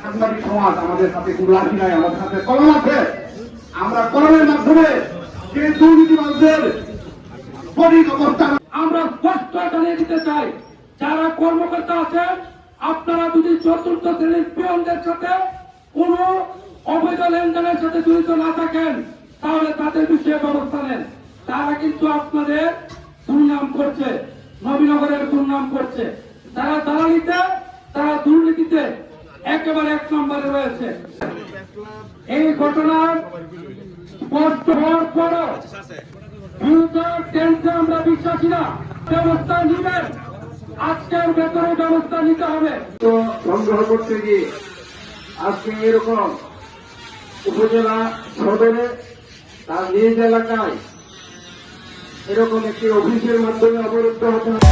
সাংবাদিক সমাজ আমাদের হাতে কোনো লাঠি নাই, আমাদের হাতে কলম আছে। আমরা কলমের মাধ্যমে যে দুর্নীতিবাজদের সঠিক অবস্থান আমরা স্পষ্ট জানিয়ে দিতে চাই, যারা কর্মকর্তা আছেন আপনারা যদি চতুর্থ শ্রেণীর পিয়নদের সাথে কোন অবৈধ লেনদেনের সাথে জড়িত না থাকেন তাহলে তাদের বিষয়ে ব্যবস্থা নেন। তারা কিন্তু আপনাদের দুর্নাম করছে, নবীনগরের দুর্নাম করছে। তারা দালালিতে, তারা দুর্নীতিতে একেবারে 1 নম্বরে রয়েছে। এই ঘটনার স্পষ্ট হওয়ার পরও ফিউচার টেন্সে আমরা বিশ্বাসী না। ব্যবস্থা নিবেন, আজকের ভেতরে ব্যবস্থা নিতে হবে। সংগ্রহ করতে গিয়ে আজকে এরকম উপজেলা সদরে তার নিজ এলাকায় এরকম একটি অফিসের মাধ্যমে অবরুদ্ধ হতে হবে।